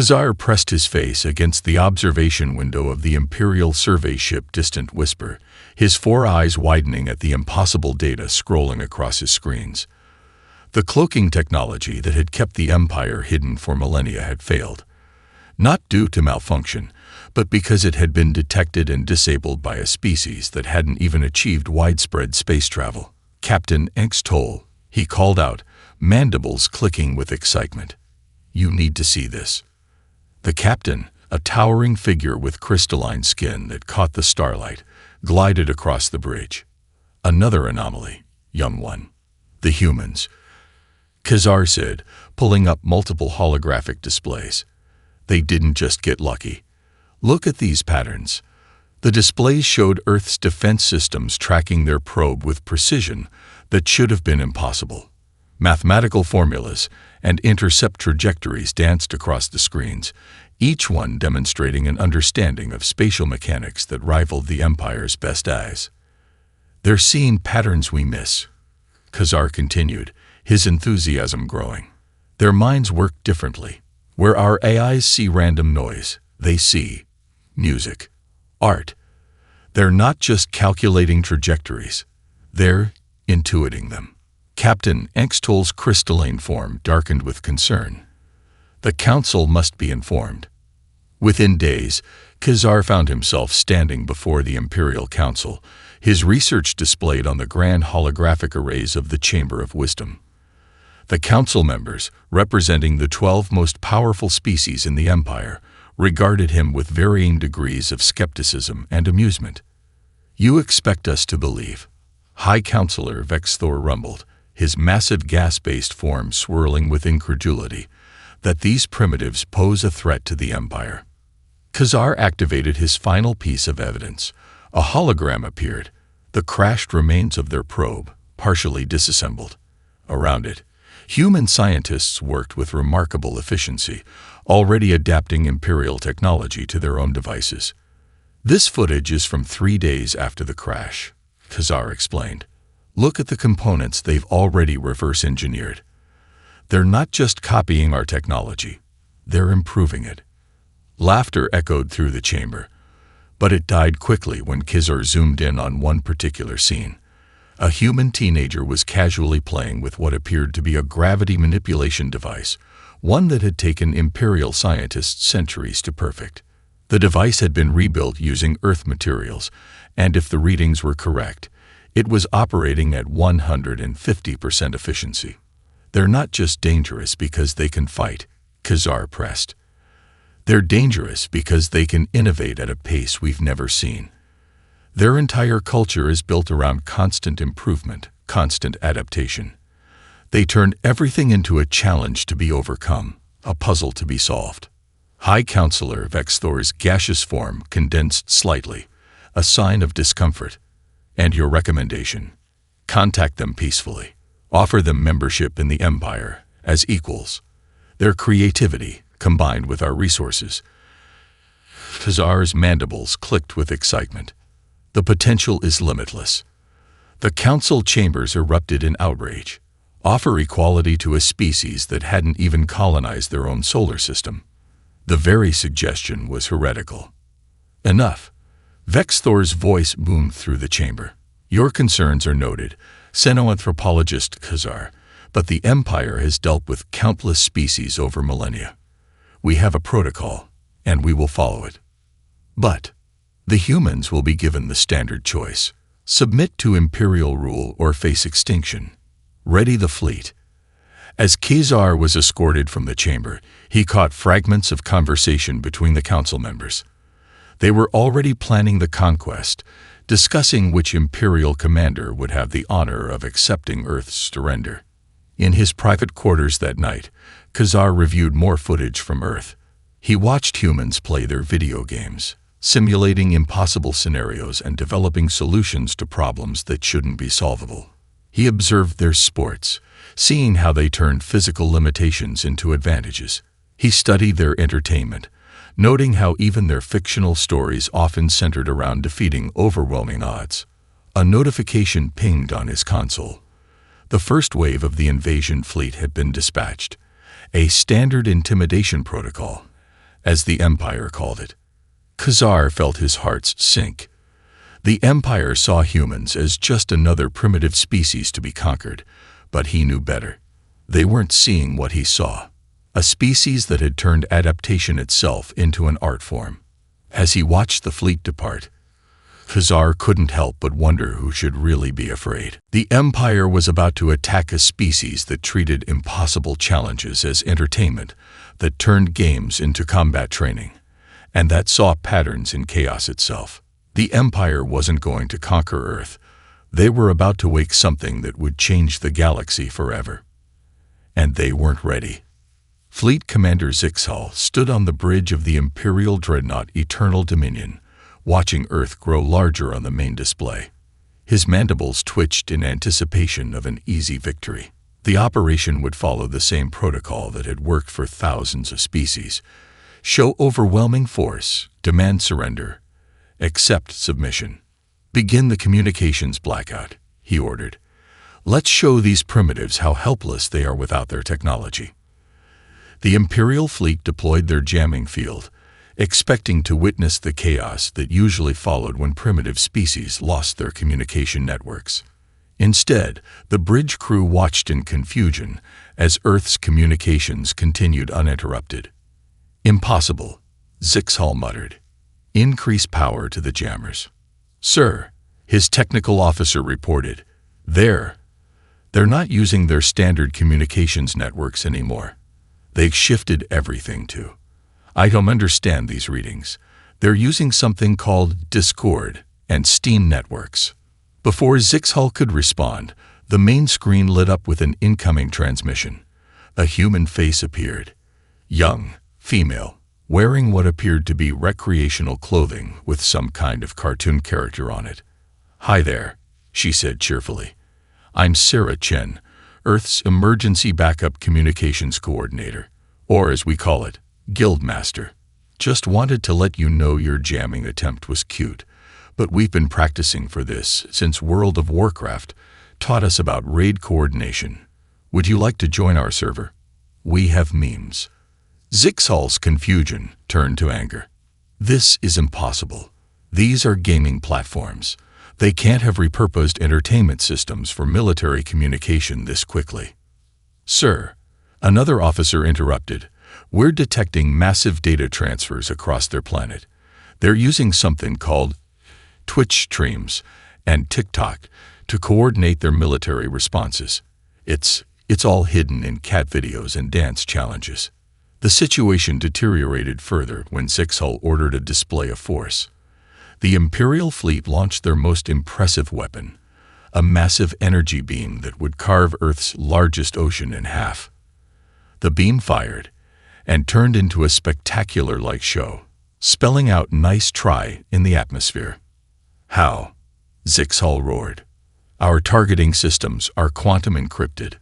Khazar pressed his face against the observation window of the Imperial survey ship Distant Whisper, his four eyes widening at the impossible data scrolling across his screens. The cloaking technology that had kept the Empire hidden for millennia had failed. Not due to malfunction, but because it had been detected and disabled by a species that hadn't even achieved widespread space travel. "Captain Engstol," he called out, mandibles clicking with excitement. "You need to see this." The captain, a towering figure with crystalline skin that caught the starlight, glided across the bridge. "Another anomaly, young one. The humans," Khazar said, pulling up multiple holographic displays. "They didn't just get lucky. Look at these patterns." The displays showed Earth's defense systems tracking their probe with precision that should have been impossible. Mathematical formulas and intercept trajectories danced across the screens, each one demonstrating an understanding of spatial mechanics that rivaled the Empire's best eyes. "They're seeing patterns we miss," Khazar continued, his enthusiasm growing. "Their minds work differently. Where our AIs see random noise, they see music, art. They're not just calculating trajectories, they're intuiting them." Captain Engstol's crystalline form darkened with concern. "The Council must be informed." Within days, Khazar found himself standing before the Imperial Council, his research displayed on the grand holographic arrays of the Chamber of Wisdom. The Council members, representing the 12 most powerful species in the Empire, regarded him with varying degrees of skepticism and amusement. "You expect us to believe," High Counselor Vexthor rumbled, his massive gas-based form swirling with incredulity, "that these primitives pose a threat to the Empire." Khazar activated his final piece of evidence. A hologram appeared, the crashed remains of their probe, partially disassembled. Around it, human scientists worked with remarkable efficiency, already adapting Imperial technology to their own devices. "This footage is from 3 days after the crash," Khazar explained. "Look at the components they've already reverse-engineered. They're not just copying our technology, they're improving it." Laughter echoed through the chamber, but it died quickly when Khazar zoomed in on one particular scene. A human teenager was casually playing with what appeared to be a gravity manipulation device, one that had taken Imperial scientists centuries to perfect. The device had been rebuilt using Earth materials, and if the readings were correct, it was operating at 150% efficiency. "They're not just dangerous because they can fight," Khazar pressed. "They're dangerous because they can innovate at a pace we've never seen. Their entire culture is built around constant improvement, constant adaptation. They turn everything into a challenge to be overcome, a puzzle to be solved." High Counselor Vexthor's gaseous form condensed slightly, a sign of discomfort. "And your recommendation? Contact them peacefully. Offer them membership in the Empire as equals. Their creativity, combined with our resources." Khazar's mandibles clicked with excitement. "The potential is limitless." The council chambers erupted in outrage. Offer equality to a species that hadn't even colonized their own solar system. The very suggestion was heretical. "Enough." Vexthor's voice boomed through the chamber. "Your concerns are noted, xenoanthropologist Khazar, but the Empire has dealt with countless species over millennia. We have a protocol, and we will follow it. But the humans will be given the standard choice. Submit to Imperial rule or face extinction. Ready the fleet." As Khazar was escorted from the chamber, he caught fragments of conversation between the council members. They were already planning the conquest, discussing which Imperial commander would have the honor of accepting Earth's surrender. In his private quarters that night, Khazar reviewed more footage from Earth. He watched humans play their video games, simulating impossible scenarios and developing solutions to problems that shouldn't be solvable. He observed their sports, seeing how they turned physical limitations into advantages. He studied their entertainment, noting how even their fictional stories often centered around defeating overwhelming odds. A notification pinged on his console. The first wave of the invasion fleet had been dispatched. A standard intimidation protocol, as the Empire called it. Khazar felt his heart sink. The Empire saw humans as just another primitive species to be conquered, but he knew better. They weren't seeing what he saw, a species that had turned adaptation itself into an art form. As he watched the fleet depart, Khazar couldn't help but wonder who should really be afraid. The Empire was about to attack a species that treated impossible challenges as entertainment, that turned games into combat training, and that saw patterns in chaos itself. The Empire wasn't going to conquer Earth. They were about to wake something that would change the galaxy forever. And they weren't ready. Fleet Commander Zixhal stood on the bridge of the Imperial Dreadnought Eternal Dominion, watching Earth grow larger on the main display. His mandibles twitched in anticipation of an easy victory. The operation would follow the same protocol that had worked for thousands of species. Show overwhelming force, demand surrender, accept submission. Begin the communications blackout, he ordered. Let's show these primitives how helpless they are without their technology. The Imperial fleet deployed their jamming field, expecting to witness the chaos that usually followed when primitive species lost their communication networks. Instead, the bridge crew watched in confusion as Earth's communications continued uninterrupted. Impossible, Zixhal muttered. Increase power to the jammers. Sir, his technical officer reported. They're not using their standard communications networks anymore. They've shifted everything to. I don't understand these readings. They're using something called Discord and Steam networks. Before Zixhal could respond, the main screen lit up with an incoming transmission. A human face appeared. Young, female, wearing what appeared to be recreational clothing with some kind of cartoon character on it. Hi there, she said cheerfully. I'm Sarah Chen, Earth's Emergency Backup Communications Coordinator, or as we call it, Guildmaster. Just wanted to let you know your jamming attempt was cute, but we've been practicing for this since World of Warcraft taught us about raid coordination. Would you like to join our server? We have memes. Zixhal's confusion turned to anger. This is impossible. These are gaming platforms. They can't have repurposed entertainment systems for military communication this quickly. Sir, another officer interrupted. We're detecting massive data transfers across their planet. They're using something called Twitch streams and TikTok to coordinate their military responses. It's all hidden in cat videos and dance challenges. The situation deteriorated further when Zixhal ordered a display of force. The Imperial fleet launched their most impressive weapon, a massive energy beam that would carve Earth's largest ocean in half. The beam fired and turned into a spectacular-like show, spelling out "nice try" in the atmosphere. How? Zixhal roared. Our targeting systems are quantum encrypted.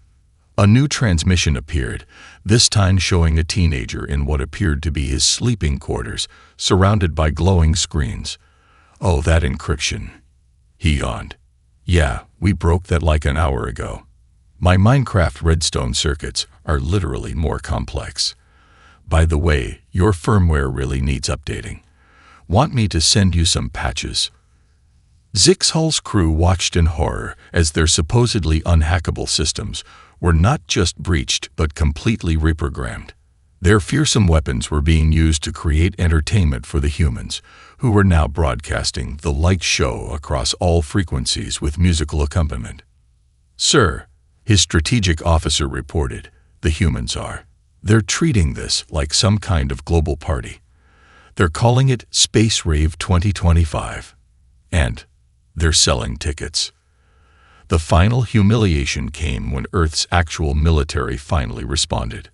A new transmission appeared, this time showing a teenager in what appeared to be his sleeping quarters, surrounded by glowing screens. Oh, that encryption. He yawned. Yeah, we broke that like an hour ago. My Minecraft redstone circuits are literally more complex. By the way, your firmware really needs updating. Want me to send you some patches? Zixhal's crew watched in horror as their supposedly unhackable systems were not just breached but completely reprogrammed. Their fearsome weapons were being used to create entertainment for the humans, who were now broadcasting the light show across all frequencies with musical accompaniment. Sir, his strategic officer reported, the humans are. They're treating this like some kind of global party. They're calling it Space Rave 2025. And they're selling tickets. The final humiliation came when Earth's actual military finally responded.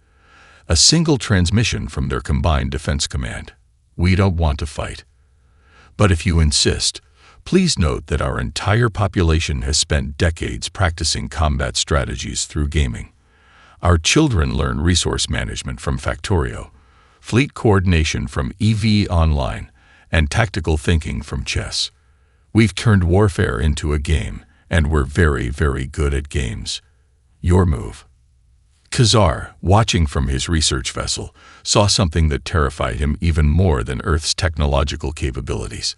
A single transmission from their combined defense command. We don't want to fight. But if you insist, please note that our entire population has spent decades practicing combat strategies through gaming. Our children learn resource management from Factorio, fleet coordination from EV Online, and tactical thinking from chess. We've turned warfare into a game, and we're very, very good at games. Your move. Khazar, watching from his research vessel, saw something that terrified him even more than Earth's technological capabilities.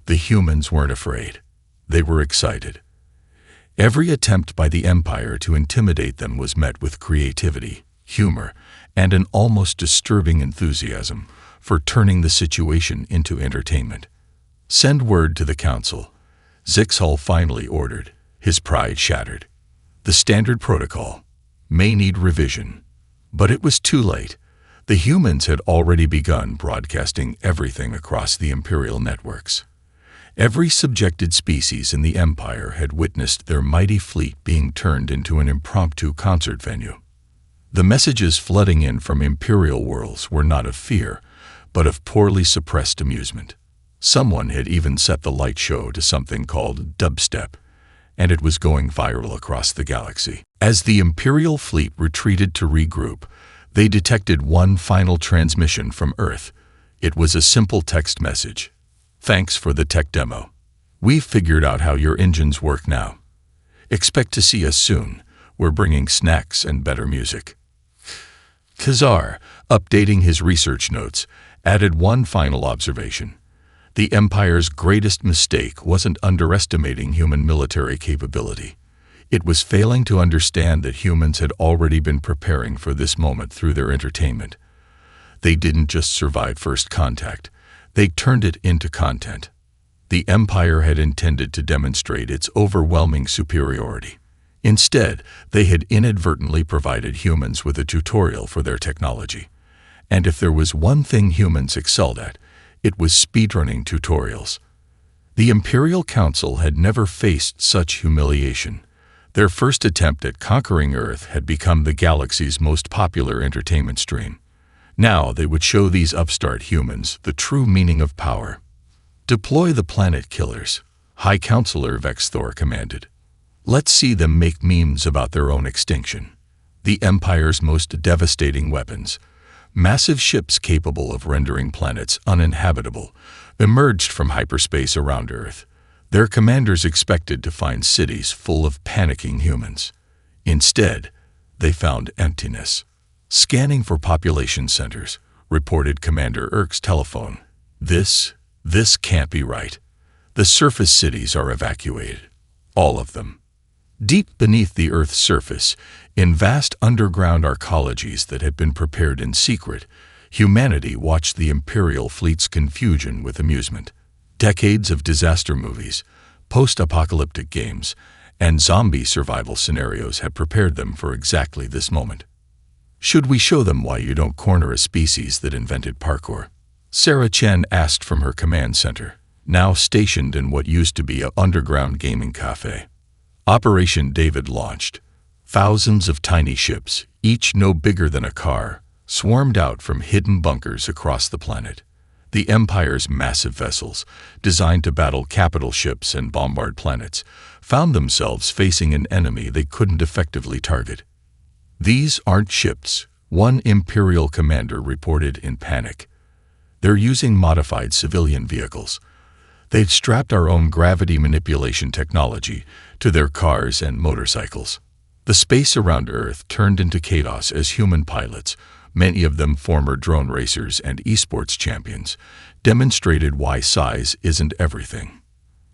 The humans weren't afraid. They were excited. Every attempt by the Empire to intimidate them was met with creativity, humor, and an almost disturbing enthusiasm for turning the situation into entertainment. "Send word to the Council," Zixhal finally ordered, his pride shattered. The standard protocol may need revision. But it was too late. The humans had already begun broadcasting everything across the Imperial networks. Every subjected species in the Empire had witnessed their mighty fleet being turned into an impromptu concert venue. The messages flooding in from Imperial worlds were not of fear, but of poorly suppressed amusement. Someone had even set the light show to something called dubstep, and it was going viral across the galaxy. As the Imperial fleet retreated to regroup, they detected one final transmission from Earth. It was a simple text message. "Thanks for the tech demo. We've figured out how your engines work now. Expect to see us soon. We're bringing snacks and better music." Khazar, updating his research notes, added one final observation. The Empire's greatest mistake wasn't underestimating human military capability. It was failing to understand that humans had already been preparing for this moment through their entertainment. They didn't just survive first contact. They turned it into content. The Empire had intended to demonstrate its overwhelming superiority. Instead, they had inadvertently provided humans with a tutorial for their technology. And if there was one thing humans excelled at, it was speedrunning tutorials. The Imperial Council had never faced such humiliation. Their first attempt at conquering Earth had become the galaxy's most popular entertainment stream. Now they would show these upstart humans the true meaning of power. "Deploy the planet killers," High Counselor Vexthor commanded. "Let's see them make memes about their own extinction." The Empire's most devastating weapons, massive ships capable of rendering planets uninhabitable, emerged from hyperspace around Earth. Their commanders expected to find cities full of panicking humans. Instead, they found emptiness. "Scanning for population centers," reported Commander Orcs' telephone. This can't be right. The surface cities are evacuated. All of them. Deep beneath the Earth's surface, in vast underground arcologies that had been prepared in secret, humanity watched the Imperial fleet's confusion with amusement. Decades of disaster movies, post-apocalyptic games, and zombie survival scenarios had prepared them for exactly this moment. "Should we show them why you don't corner a species that invented parkour?" Sarah Chen asked from her command center, now stationed in what used to be an underground gaming cafe. Operation David launched. Thousands of tiny ships, each no bigger than a car, swarmed out from hidden bunkers across the planet. The Empire's massive vessels, designed to battle capital ships and bombard planets, found themselves facing an enemy they couldn't effectively target. "These aren't ships," one Imperial commander reported in panic. "They're using modified civilian vehicles. They've strapped our own gravity manipulation technology to their cars and motorcycles." The space around Earth turned into chaos as human pilots, many of them former drone racers and esports champions, demonstrated why size isn't everything.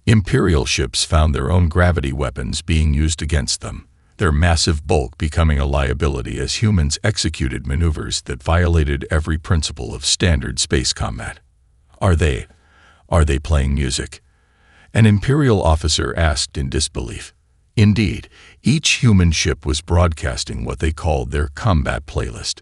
Imperial ships found their own gravity weapons being used against them, their massive bulk becoming a liability as humans executed maneuvers that violated every principle of standard space combat. Are they playing music?" An Imperial officer asked in disbelief. Indeed, each human ship was broadcasting what they called their combat playlist.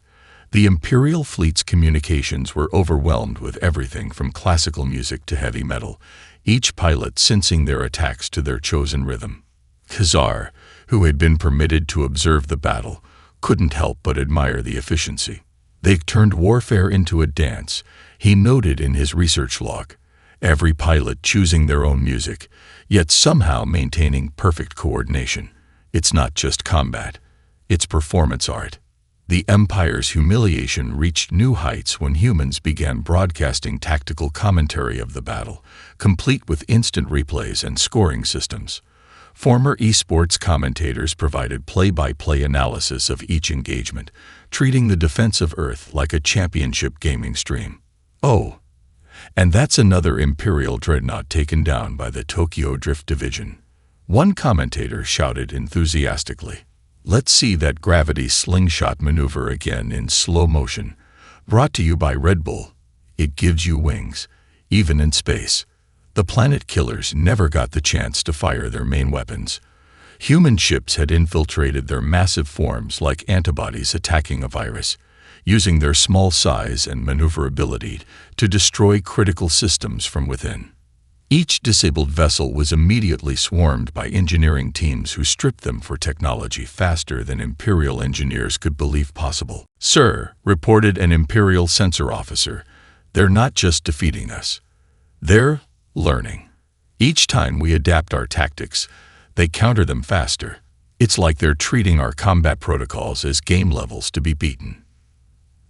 The Imperial fleet's communications were overwhelmed with everything from classical music to heavy metal, each pilot sensing their attacks to their chosen rhythm. Khazar, who had been permitted to observe the battle, couldn't help but admire the efficiency. They turned warfare into a dance, he noted in his research log. Every pilot choosing their own music, yet somehow maintaining perfect coordination. It's not just combat, it's performance art. The Empire's humiliation reached new heights when humans began broadcasting tactical commentary of the battle, complete with instant replays and scoring systems. Former esports commentators provided play-by-play analysis of each engagement, treating the defense of Earth like a championship gaming stream. Oh, and that's another Imperial dreadnought taken down by the Tokyo Drift Division. One commentator shouted enthusiastically, "Let's see that gravity slingshot maneuver again in slow motion. Brought to you by Red Bull. It gives you wings, even in space." The planet killers never got the chance to fire their main weapons. Human ships had infiltrated their massive forms like antibodies attacking a virus, using their small size and maneuverability to destroy critical systems from within. Each disabled vessel was immediately swarmed by engineering teams who stripped them for technology faster than Imperial engineers could believe possible. "Sir," reported an Imperial sensor officer, "they're not just defeating us. They're learning. Each time we adapt our tactics, they counter them faster. It's like they're treating our combat protocols as game levels to be beaten."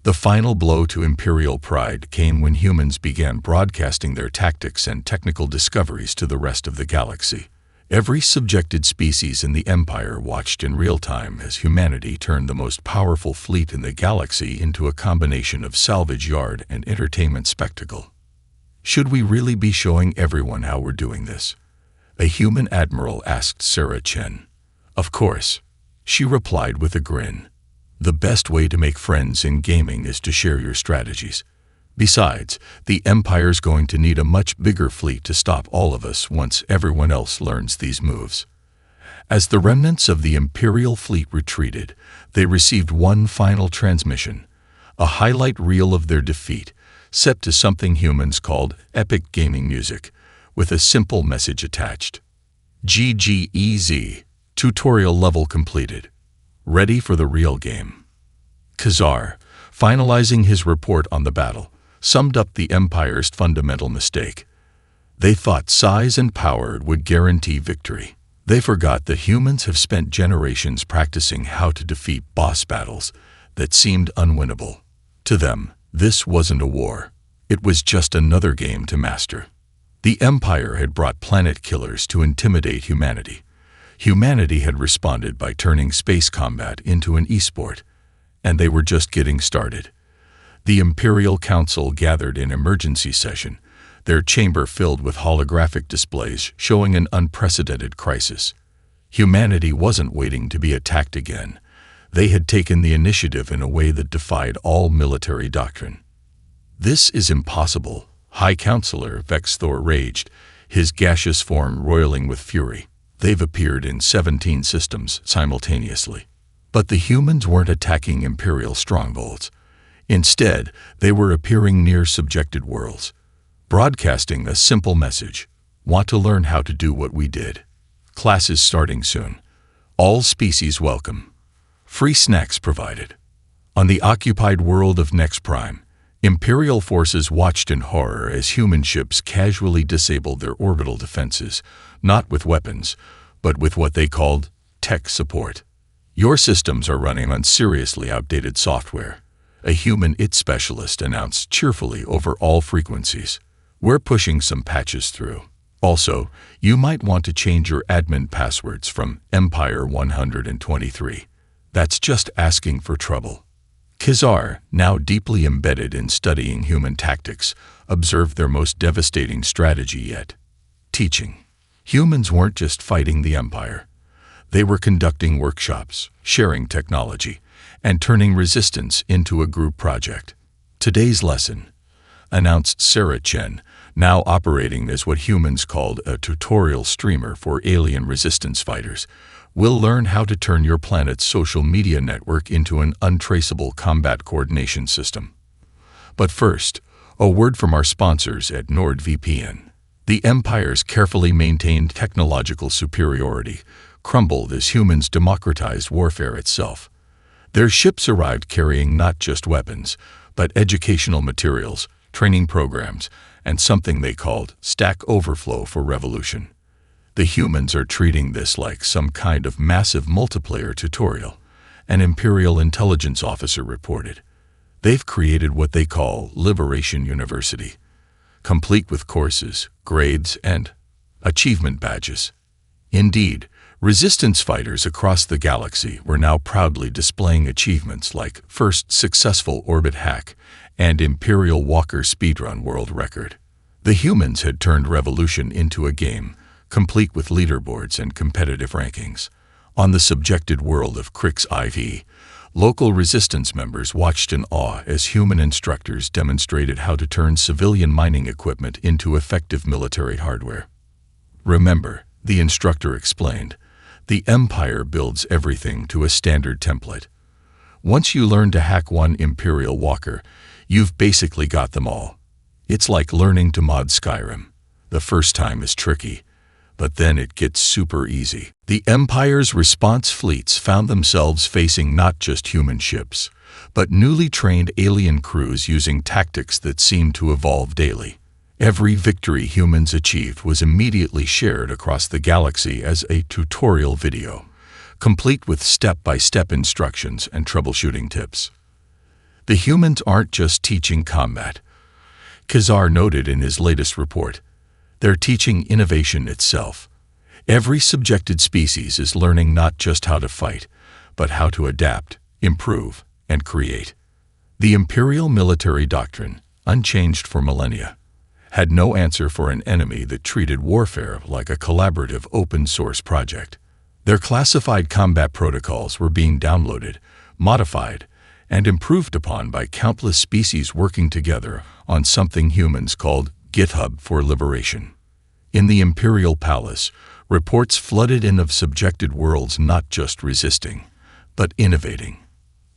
The final blow to Imperial pride came when humans began broadcasting their tactics and technical discoveries to the rest of the galaxy. Every subjected species in the Empire watched in real time as humanity turned the most powerful fleet in the galaxy into a combination of salvage yard and entertainment spectacle. "Should we really be showing everyone how we're doing this?" a human admiral asked Sarah Chen. "Of course," she replied with a grin. "The best way to make friends in gaming is to share your strategies. Besides, the Empire's going to need a much bigger fleet to stop all of us once everyone else learns these moves." As the remnants of the Imperial fleet retreated, they received one final transmission, a highlight reel of their defeat, set to something humans called epic gaming music, with a simple message attached. GGEZ, tutorial level completed. Ready for the real game. Khazar, finalizing his report on the battle, summed up the Empire's fundamental mistake. They thought size and power would guarantee victory. They forgot that humans have spent generations practicing how to defeat boss battles that seemed unwinnable. To them, this wasn't a war. It was just another game to master. The Empire had brought planet killers to intimidate humanity. Humanity had responded by turning space combat into an esport, and they were just getting started. The Imperial Council gathered in emergency session, their chamber filled with holographic displays showing an unprecedented crisis. Humanity wasn't waiting to be attacked again. They had taken the initiative in a way that defied all military doctrine. "This is impossible," High Counselor Vexthor raged, his gaseous form roiling with fury. "They've appeared in 17 systems simultaneously." But the humans weren't attacking Imperial strongholds. Instead, they were appearing near subjected worlds, broadcasting a simple message: "Want to learn how to do what we did? Classes starting soon. All species welcome. Free snacks provided." On the occupied world of Next Prime, Imperial forces watched in horror as human ships casually disabled their orbital defenses, not with weapons, but with what they called tech support. "Your systems are running on seriously outdated software," a human IT specialist announced cheerfully over all frequencies. "We're pushing some patches through. Also, you might want to change your admin passwords from Empire 123. That's just asking for trouble." Khazar, now deeply embedded in studying human tactics, observed their most devastating strategy yet: teaching. Humans weren't just fighting the Empire. They were conducting workshops, sharing technology, and turning resistance into a group project. "Today's lesson," announced Sarah Chen, now operating as what humans called a tutorial streamer for alien resistance fighters, "will learn how to turn your planet's social media network into an untraceable combat coordination system." But first, a word from our sponsors at NordVPN. The Empire's carefully maintained technological superiority crumbled as humans democratized warfare itself. Their ships arrived carrying not just weapons, but educational materials, training programs, and something they called Stack Overflow for Revolution. The humans are treating this like some kind of massive multiplayer tutorial, an Imperial intelligence officer reported. They've created what they call Liberation University, complete with courses, grades, and achievement badges. Indeed, Resistance fighters across the galaxy were now proudly displaying achievements like first successful orbit hack and Imperial Walker speedrun world record. The humans had turned revolution into a game, complete with leaderboards and competitive rankings. On the subjected world of Crix IV, local resistance members watched in awe as human instructors demonstrated how to turn civilian mining equipment into effective military hardware. Remember, the instructor explained, the Empire builds everything to a standard template. Once you learn to hack one Imperial Walker, you've basically got them all. It's like learning to mod Skyrim. The first time is tricky, but then it gets super easy. The Empire's response fleets found themselves facing not just human ships, but newly trained alien crews using tactics that seemed to evolve daily. Every victory humans achieved was immediately shared across the galaxy as a tutorial video, complete with step-by-step instructions and troubleshooting tips. The humans aren't just teaching combat. Khazar noted in his latest report, they're teaching innovation itself. Every subjected species is learning not just how to fight, but how to adapt, improve, and create. The Imperial military doctrine, unchanged for millennia, had no answer for an enemy that treated warfare like a collaborative open-source project. Their classified combat protocols were being downloaded, modified, and improved upon by countless species working together on something humans called GitHub for Liberation. In the Imperial Palace, reports flooded in of subjected worlds not just resisting, but innovating.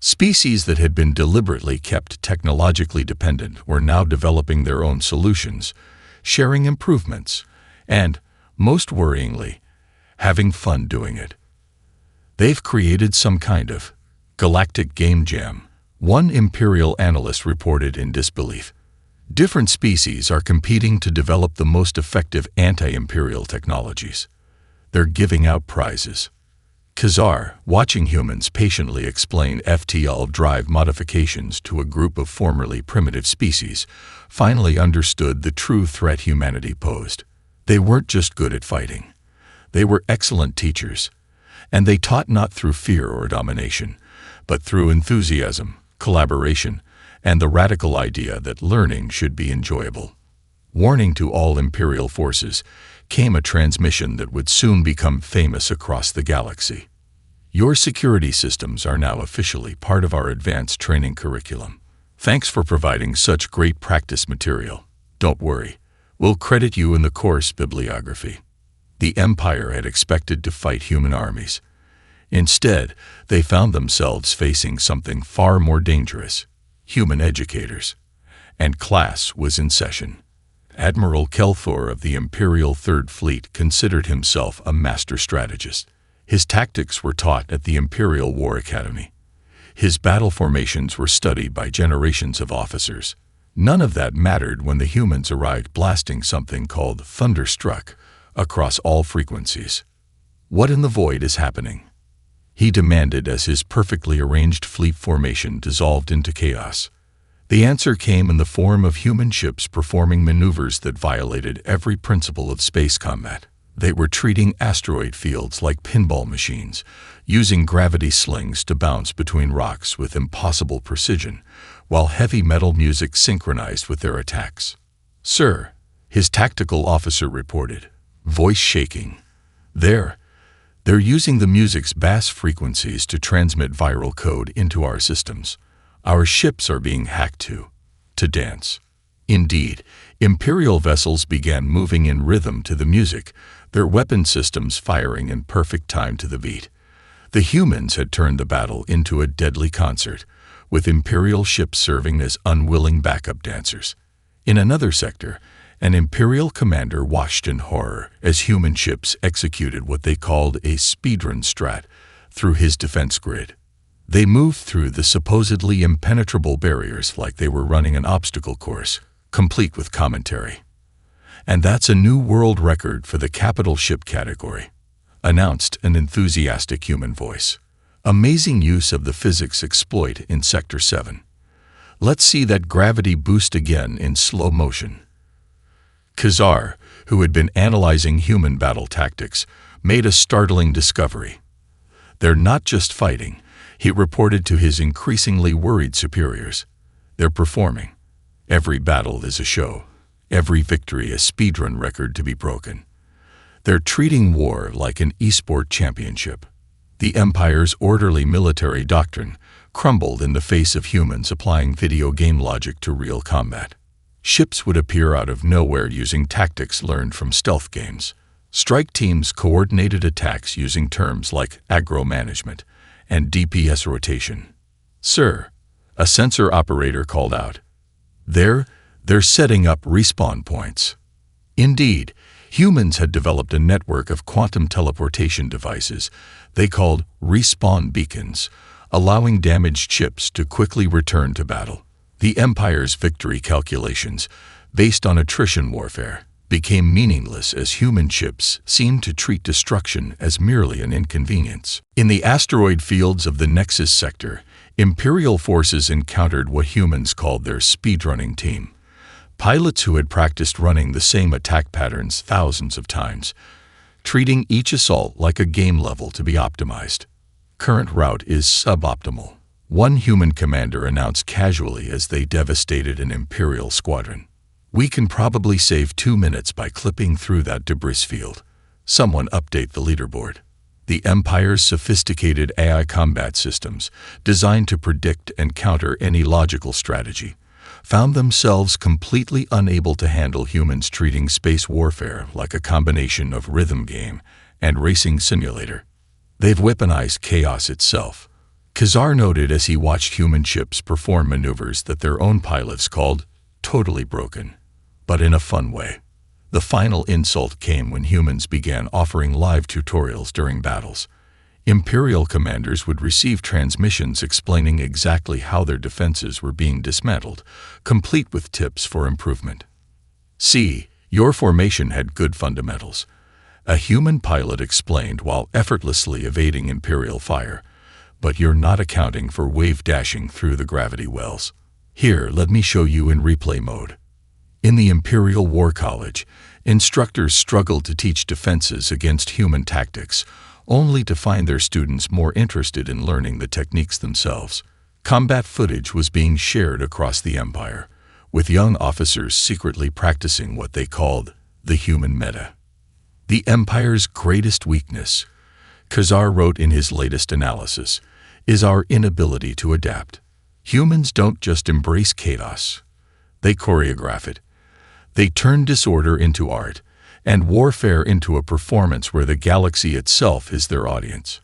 Species that had been deliberately kept technologically dependent were now developing their own solutions, sharing improvements, and, most worryingly, having fun doing it. They've created some kind of galactic game jam, one Imperial analyst reported in disbelief. Different species are competing to develop the most effective anti-imperial technologies. They're giving out prizes. Khazar, watching humans patiently explain FTL drive modifications to a group of formerly primitive species, finally understood the true threat humanity posed. They weren't just good at fighting. They were excellent teachers, and they taught not through fear or domination, but through enthusiasm, collaboration, and the radical idea that learning should be enjoyable. Warning to all Imperial forces, came a transmission that would soon become famous across the galaxy. Your security systems are now officially part of our advanced training curriculum. Thanks for providing such great practice material. Don't worry, we'll credit you in the course bibliography. The Empire had expected to fight human armies. Instead, they found themselves facing something far more dangerous: human educators. And class was in session. Admiral Kelthor of the Imperial Third Fleet considered himself a master strategist. His tactics were taught at the Imperial War Academy. His battle formations were studied by generations of officers. None of that mattered when the humans arrived blasting something called Thunderstruck across all frequencies. What in the void is happening? He demanded as his perfectly arranged fleet formation dissolved into chaos. The answer came in the form of human ships performing maneuvers that violated every principle of space combat. They were treating asteroid fields like pinball machines, using gravity slings to bounce between rocks with impossible precision, while heavy metal music synchronized with their attacks. "Sir," his tactical officer reported, voice shaking, They're using the music's bass frequencies to transmit viral code into our systems. Our ships are being hacked to dance." Indeed, Imperial vessels began moving in rhythm to the music, their weapon systems firing in perfect time to the beat. The humans had turned the battle into a deadly concert, with Imperial ships serving as unwilling backup dancers. In another sector, an Imperial commander watched in horror as human ships executed what they called a speedrun strat through his defense grid. They moved through the supposedly impenetrable barriers like they were running an obstacle course, complete with commentary. "And that's a new world record for the capital ship category," announced an enthusiastic human voice. "Amazing use of the physics exploit in Sector 7. Let's see that gravity boost again in slow motion." Khazar, who had been analyzing human battle tactics, made a startling discovery. They're not just fighting, he reported to his increasingly worried superiors. They're performing. Every battle is a show. Every victory a speedrun record to be broken. They're treating war like an esport championship. The Empire's orderly military doctrine crumbled in the face of humans applying video game logic to real combat. Ships would appear out of nowhere using tactics learned from stealth games. Strike teams coordinated attacks using terms like aggro management and DPS rotation. "Sir," a sensor operator called out. They're setting up respawn points. Indeed, humans had developed a network of quantum teleportation devices they called respawn beacons, allowing damaged ships to quickly return to battle. The Empire's victory calculations, based on attrition warfare, became meaningless as human ships seemed to treat destruction as merely an inconvenience. In the asteroid fields of the Nexus sector, Imperial forces encountered what humans called their speedrunning team. Pilots who had practiced running the same attack patterns thousands of times, treating each assault like a game level to be optimized. "Current route is suboptimal," one human commander announced casually as they devastated an Imperial squadron. "We can probably save 2 minutes by clipping through that debris field. Someone update the leaderboard." The Empire's sophisticated AI combat systems, designed to predict and counter any logical strategy, found themselves completely unable to handle humans treating space warfare like a combination of rhythm game and racing simulator. "They've weaponized chaos itself," Khazar noted as he watched human ships perform maneuvers that their own pilots called totally broken, but in a fun way. The final insult came when humans began offering live tutorials during battles. Imperial commanders would receive transmissions explaining exactly how their defenses were being dismantled, complete with tips for improvement. "See, your formation had good fundamentals," a human pilot explained while effortlessly evading Imperial fire, "but you're not accounting for wave dashing through the gravity wells. Here, let me show you in replay mode." In the Imperial War College, instructors struggled to teach defenses against human tactics, only to find their students more interested in learning the techniques themselves. Combat footage was being shared across the Empire, with young officers secretly practicing what they called the human meta. "The Empire's greatest weakness," Khazar wrote in his latest analysis, "is our inability to adapt. Humans don't just embrace chaos, they choreograph it. They turn disorder into art, and warfare into a performance where the galaxy itself is their audience."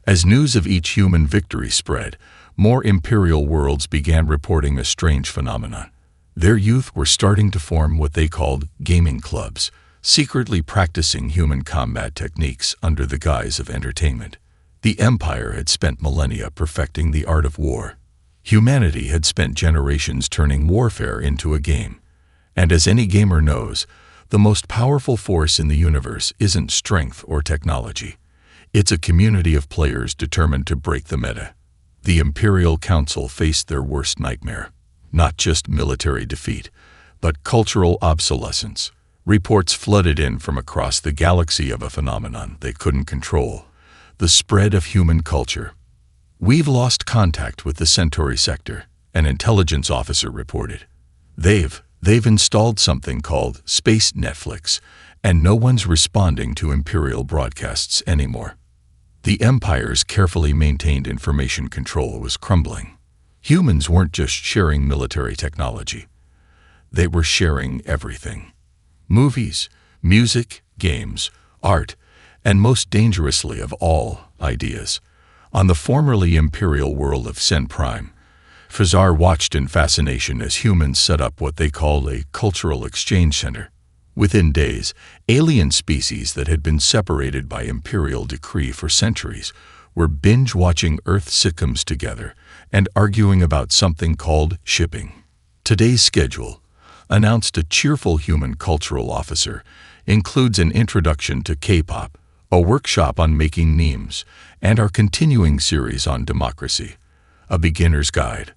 As news of each human victory spread, more Imperial worlds began reporting a strange phenomenon. Their youth were starting to form what they called gaming clubs, secretly practicing human combat techniques under the guise of entertainment. The Empire had spent millennia perfecting the art of war. Humanity had spent generations turning warfare into a game. And as any gamer knows, the most powerful force in the universe isn't strength or technology. It's a community of players determined to break the meta. The Imperial Council faced their worst nightmare. Not just military defeat, but cultural obsolescence. Reports flooded in from across the galaxy of a phenomenon they couldn't control: the spread of human culture. "We've lost contact with the Centauri sector," an intelligence officer reported. They've installed something called Space Netflix, and no one's responding to Imperial broadcasts anymore. The Empire's carefully maintained information control was crumbling. Humans weren't just sharing military technology. They were sharing everything. Movies, music, games, art, and most dangerously of all, ideas. On the formerly Imperial world of Sen Prime, Khazar watched in fascination as humans set up what they called a cultural exchange center. Within days, alien species that had been separated by imperial decree for centuries were binge-watching Earth sitcoms together and arguing about something called shipping. Today's schedule, announced a cheerful human cultural officer, includes an introduction to K-pop, a workshop on making memes, and our continuing series on democracy, a beginner's guide.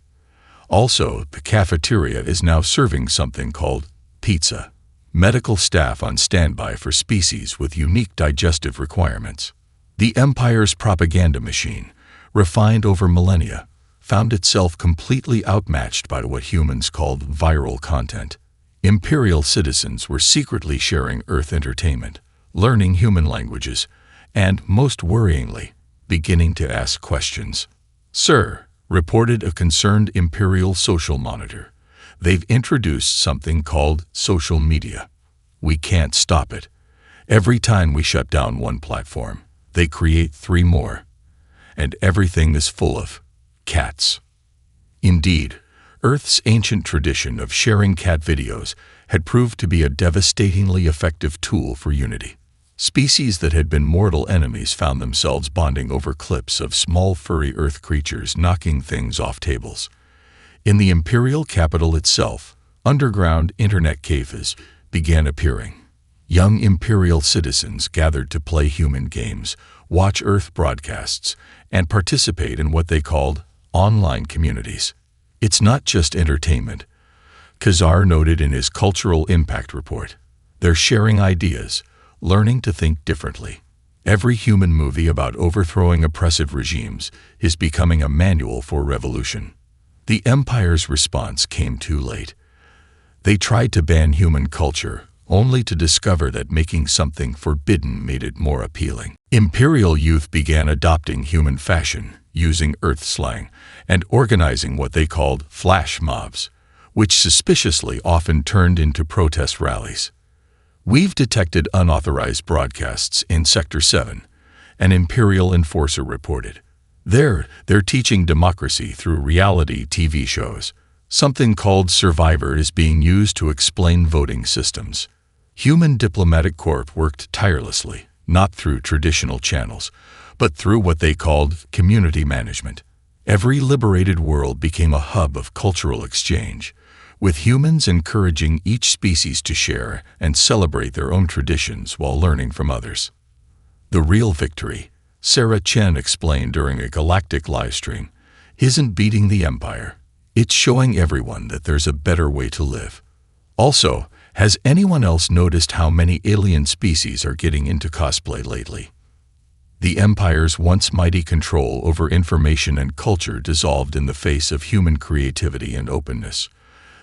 Also, the cafeteria is now serving something called pizza. medical staff on standby for species with unique digestive requirements. The Empire's propaganda machine, refined over millennia, found itself completely outmatched by what humans called viral content. Imperial citizens were secretly sharing Earth entertainment, learning human languages, and, most worryingly, beginning to ask questions. "Sir," reported a concerned Imperial social monitor, "they've introduced something called social media. We can't stop it. Every time we shut down one platform, they create 3 more. And everything is full of cats." Indeed, Earth's ancient tradition of sharing cat videos had proved to be a devastatingly effective tool for unity. Species that had been mortal enemies found themselves bonding over clips of small furry Earth creatures knocking things off tables. In the Imperial capital itself, underground internet cafes began appearing. Young Imperial citizens gathered to play human games, watch Earth broadcasts, and participate in what they called online communities. "It's not just entertainment," Khazar noted in his Cultural Impact Report. "They're sharing ideas, learning to think differently. Every human movie about overthrowing oppressive regimes is becoming a manual for revolution." The Empire's response came too late. They tried to ban human culture, only to discover that making something forbidden made it more appealing. Imperial youth began adopting human fashion, using Earth slang, and organizing what they called flash mobs, which suspiciously often turned into protest rallies. "We've detected unauthorized broadcasts in Sector 7, an Imperial enforcer reported. They're teaching democracy through reality TV shows. Something called Survivor is being used to explain voting systems." Human Diplomatic Corps worked tirelessly, not through traditional channels, but through what they called community management. Every liberated world became a hub of cultural exchange, with humans encouraging each species to share and celebrate their own traditions while learning from others. "The real victory," Sarah Chen explained during a Galactic livestream, "isn't beating the Empire. It's showing everyone that there's a better way to live." Also, has anyone else noticed how many alien species are getting into cosplay lately? The Empire's once mighty control over information and culture dissolved in the face of human creativity and openness.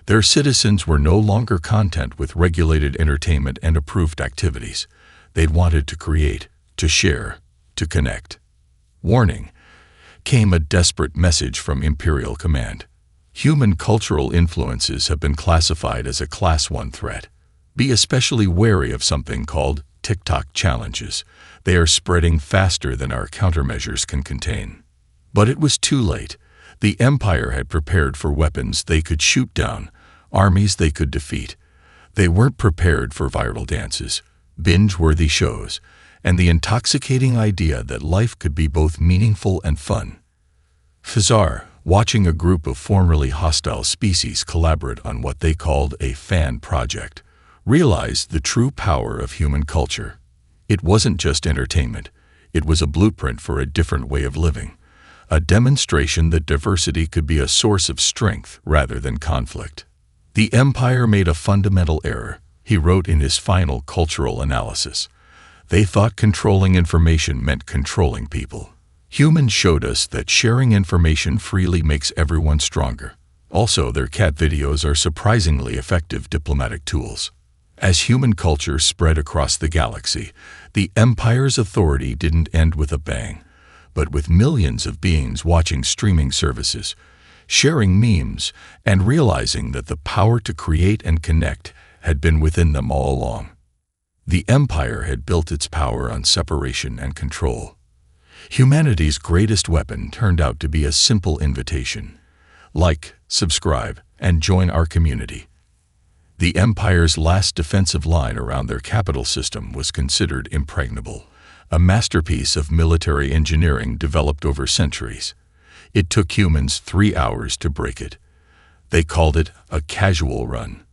Their citizens were no longer content with regulated entertainment and approved activities. They'd wanted to create, to share, to connect. Warning, came a desperate message from Imperial Command. Human cultural influences have been classified as a Class 1 threat. Be especially wary of something called TikTok challenges. They are spreading faster than our countermeasures can contain. But it was too late. The Empire had prepared for weapons they could shoot down, armies they could defeat. They weren't prepared for viral dances, binge-worthy shows, and the intoxicating idea that life could be both meaningful and fun. Khazar, watching a group of formerly hostile species collaborate on what they called a fan project, realized the true power of human culture. It wasn't just entertainment, it was a blueprint for a different way of living, a demonstration that diversity could be a source of strength rather than conflict. "The Empire made a fundamental error," he wrote in his final cultural analysis. "They thought controlling information meant controlling people. Humans showed us that sharing information freely makes everyone stronger. Also, their cat videos are surprisingly effective diplomatic tools." As human culture spread across the galaxy, the Empire's authority didn't end with a bang, but with millions of beings watching streaming services, sharing memes, and realizing that the power to create and connect had been within them all along. The Empire had built its power on separation and control. Humanity's greatest weapon turned out to be a simple invitation. Like, subscribe, and join our community. The Empire's last defensive line around their capital system was considered impregnable, a masterpiece of military engineering developed over centuries. It took humans 3 hours to break it. They called it a casual run.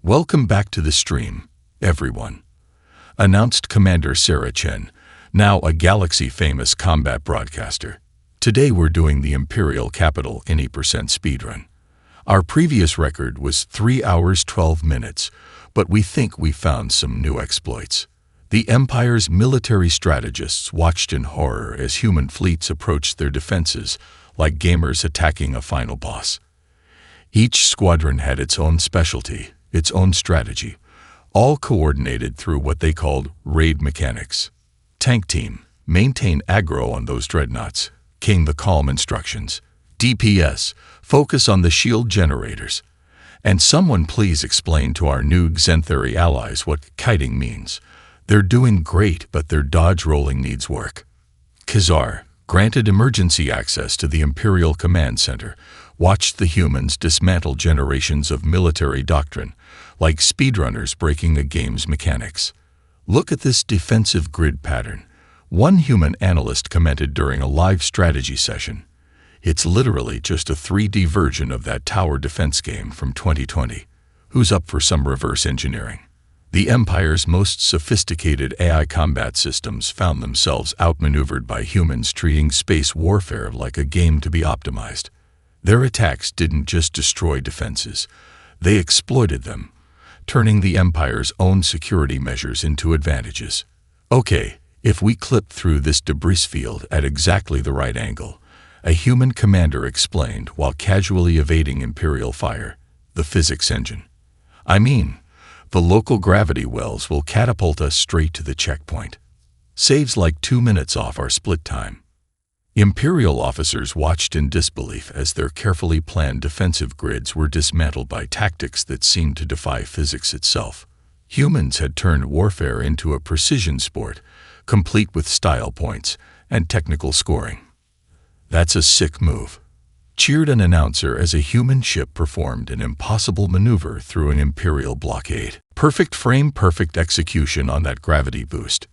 "Welcome back to the stream, everyone," announced Commander Sarah Chen, now a galaxy-famous combat broadcaster. "Today we're doing the Imperial capital in 8% speedrun. Our previous record was 3 hours 12 minutes, but we think we found some new exploits. The Empire's military strategists watched in horror as human fleets approached their defenses, like gamers attacking a final boss. Each squadron had its own specialty, its own strategy, all coordinated through what they called raid mechanics. Tank team, maintain aggro on those dreadnoughts, came the calm instructions. DPS, focus on the shield generators. And someone please explain to our new Xanthari allies what kiting means. They're doing great, but their dodge rolling needs work. Khazar, granted emergency access to the Imperial Command Center, watched the humans dismantle generations of military doctrine, like speedrunners breaking a game's mechanics. Look at this defensive grid pattern. One human analyst commented during a live strategy session. It's literally just a 3D version of that tower defense game from 2020. Who's up for some reverse engineering? The Empire's most sophisticated AI combat systems found themselves outmaneuvered by humans treating space warfare like a game to be optimized. Their attacks didn't just destroy defenses, they exploited them, turning the Empire's own security measures into advantages. Okay, if we clip through this debris field at exactly the right angle, a human commander explained while casually evading Imperial fire, the physics engine. The local gravity wells will catapult us straight to the checkpoint. Saves like 2 minutes off our split time. Imperial officers watched in disbelief as their carefully planned defensive grids were dismantled by tactics that seemed to defy physics itself. Humans had turned warfare into a precision sport, complete with style points and technical scoring. That's a sick move, cheered an announcer as a human ship performed an impossible maneuver through an Imperial blockade. Perfect frame, perfect execution on that gravity boost.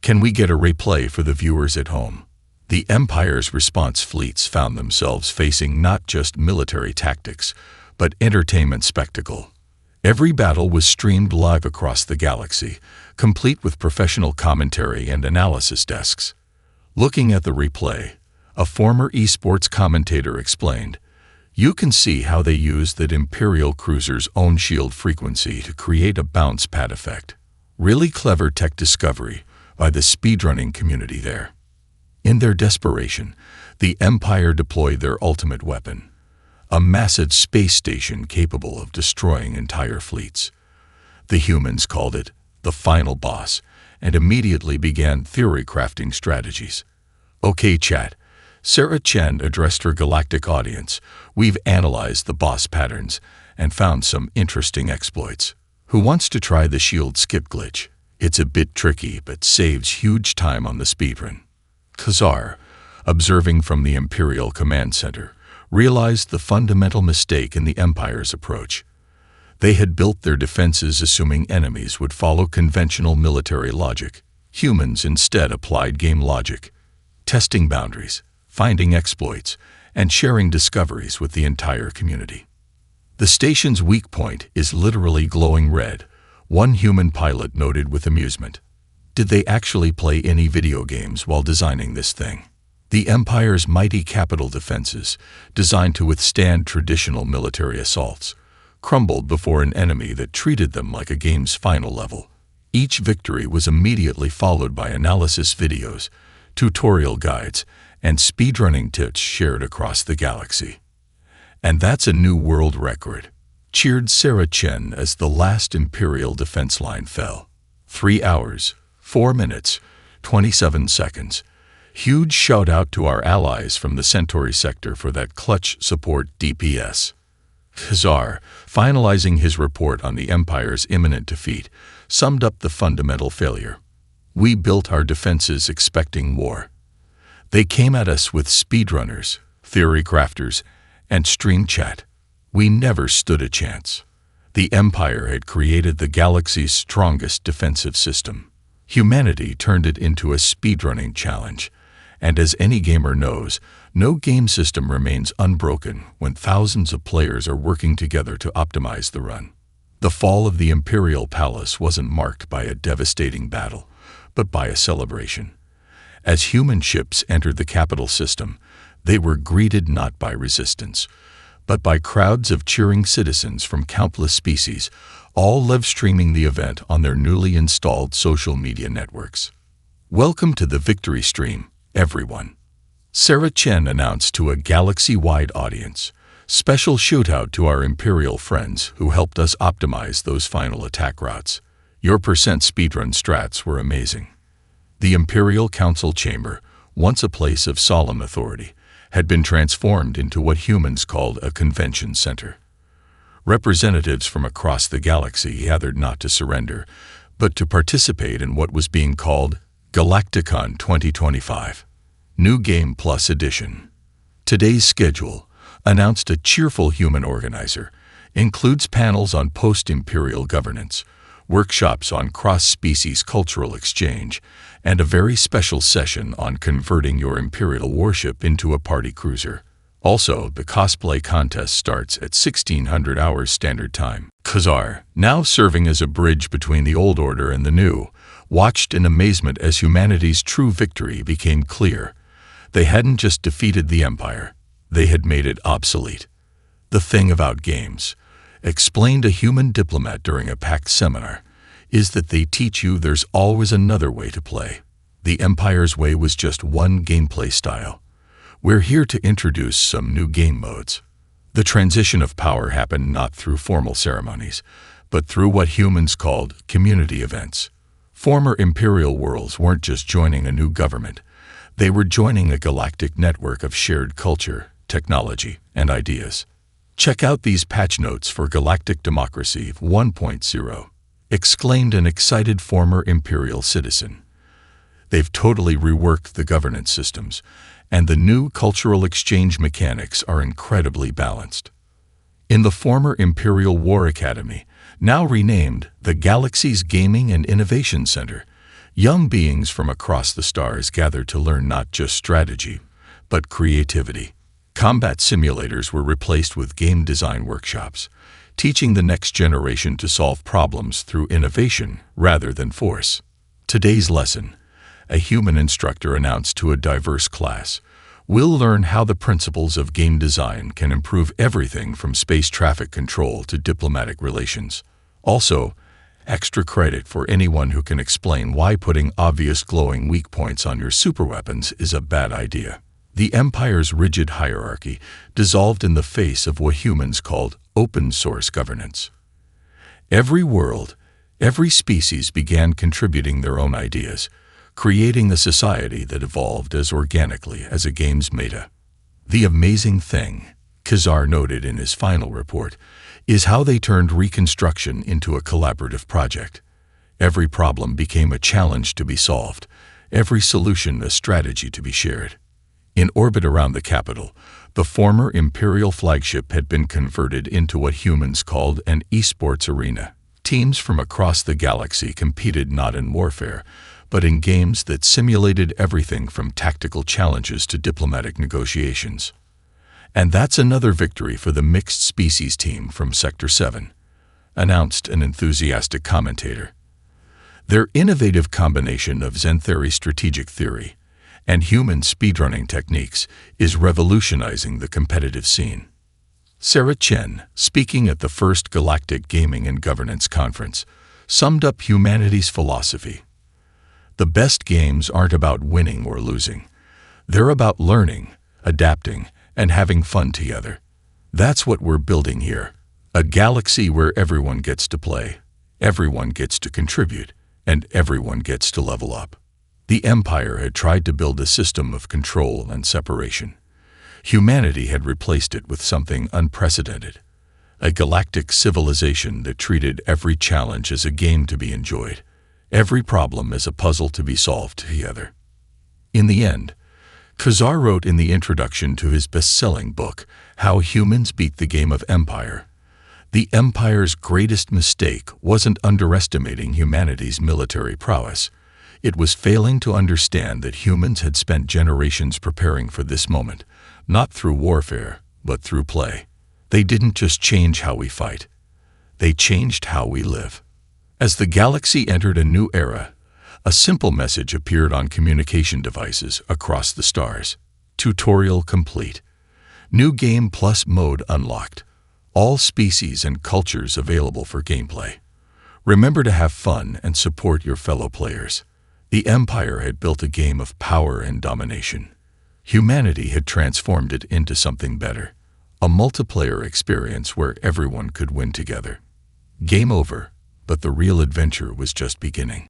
Can we get a replay for the viewers at home? The Empire's response fleets found themselves facing not just military tactics, but entertainment spectacle. Every battle was streamed live across the galaxy, complete with professional commentary and analysis desks. Looking at the replay, a former esports commentator explained, "You can see how they used that Imperial cruiser's own shield frequency to create a bounce pad effect. Really clever tech discovery by the speedrunning community there." In their desperation, the Empire deployed their ultimate weapon, a massive space station capable of destroying entire fleets. The humans called it the final boss and immediately began theory crafting strategies. "Okay, chat," Sarah Chen addressed her Galactic audience. "We've analyzed the boss patterns and found some interesting exploits. Who wants to try the shield skip glitch? It's a bit tricky but saves huge time on the speedrun." Khazar, observing from the Imperial Command Center, realized the fundamental mistake in the Empire's approach. They had built their defenses assuming enemies would follow conventional military logic. Humans instead applied game logic, testing boundaries, finding exploits, and sharing discoveries with the entire community. The station's weak point is literally glowing red, one human pilot noted with amusement. Did they actually play any video games while designing this thing? The Empire's mighty capital defenses, designed to withstand traditional military assaults, crumbled before an enemy that treated them like a game's final level. Each victory was immediately followed by analysis videos, tutorial guides, and speedrunning tips shared across the galaxy. "And that's a new world record," cheered Sarah Chen as the last Imperial defense line fell. 3 hours, 4 minutes, 27 seconds. Huge shout out to our allies from the Centauri sector for that clutch support DPS. Khazar, finalizing his report on the Empire's imminent defeat, summed up the fundamental failure. "We built our defenses expecting war. They came at us with speedrunners, theory crafters, and stream chat. We never stood a chance. The Empire had created the galaxy's strongest defensive system. Humanity turned it into a speedrunning challenge. And as any gamer knows, no game system remains unbroken when thousands of players are working together to optimize the run." The fall of the Imperial Palace wasn't marked by a devastating battle, but by a celebration. As human ships entered the capital system, they were greeted not by resistance, but by crowds of cheering citizens from countless species, all live streaming the event on their newly installed social media networks. Welcome to the victory stream, everyone. Sarah Chen announced to a galaxy-wide audience. Special shout-out to our Imperial friends who helped us optimize those final attack routes. Your percent speedrun strats were amazing. The Imperial Council Chamber, once a place of solemn authority, had been transformed into what humans called a convention center. Representatives from across the galaxy gathered not to surrender, but to participate in what was being called Galacticon 2025, New Game Plus Edition. Today's schedule, announced a cheerful human organizer, includes panels on post-imperial governance, workshops on cross-species cultural exchange, and a very special session on converting your imperial warship into a party cruiser. Also, the cosplay contest starts at 1600 hours Standard Time. Khazar, now serving as a bridge between the old order and the new, watched in amazement as humanity's true victory became clear. They hadn't just defeated the Empire, they had made it obsolete. The thing about games, explained a human diplomat during a packed seminar, is that they teach you there's always another way to play. The Empire's way was just one gameplay style. We're here to introduce some new game modes. The transition of power happened not through formal ceremonies, but through what humans called community events. Former Imperial worlds weren't just joining a new government. They were joining a galactic network of shared culture, technology, and ideas. Check out these patch notes for Galactic Democracy 1.0, exclaimed an excited former Imperial citizen. They've totally reworked the governance systems, and the new cultural exchange mechanics are incredibly balanced. In the former Imperial War Academy, now renamed the Galaxy's Gaming and Innovation Center, young beings from across the stars gathered to learn not just strategy, but creativity. Combat simulators were replaced with game design workshops, teaching the next generation to solve problems through innovation rather than force. Today's lesson, a human instructor announced to a diverse class, will learn how the principles of game design can improve everything from space traffic control to diplomatic relations. Also, extra credit for anyone who can explain why putting obvious glowing weak points on your superweapons is a bad idea. The Empire's rigid hierarchy dissolved in the face of what humans called open-source governance. Every world, every species began contributing their own ideas, creating a society that evolved as organically as a game's meta. The amazing thing, Khazar noted in his final report, is how they turned reconstruction into a collaborative project. Every problem became a challenge to be solved, every solution a strategy to be shared. In orbit around the capital, the former Imperial flagship had been converted into what humans called an esports arena. Teams from across the galaxy competed not in warfare, but in games that simulated everything from tactical challenges to diplomatic negotiations. And that's another victory for the mixed species team from Sector 7, announced an enthusiastic commentator. Their innovative combination of Zentheri strategic theory and human speedrunning techniques is revolutionizing the competitive scene. Sarah Chen, speaking at the first Galactic Gaming and Governance Conference, summed up humanity's philosophy. The best games aren't about winning or losing. They're about learning, adapting, and having fun together. That's what we're building here. A galaxy where everyone gets to play, everyone gets to contribute, and everyone gets to level up. The Empire had tried to build a system of control and separation. Humanity had replaced it with something unprecedented, a galactic civilization that treated every challenge as a game to be enjoyed, every problem as a puzzle to be solved together. In the end, Khazar wrote in the introduction to his best-selling book, How Humans Beat the Game of Empire, the Empire's greatest mistake wasn't underestimating humanity's military prowess. It was failing to understand that humans had spent generations preparing for this moment, not through warfare, but through play. They didn't just change how we fight. They changed how we live. As the galaxy entered a new era, a simple message appeared on communication devices across the stars. Tutorial complete. New Game Plus mode unlocked. All species and cultures available for gameplay. Remember to have fun and support your fellow players. The Empire had built a game of power and domination. Humanity had transformed it into something better. A multiplayer experience where everyone could win together. Game over, but the real adventure was just beginning.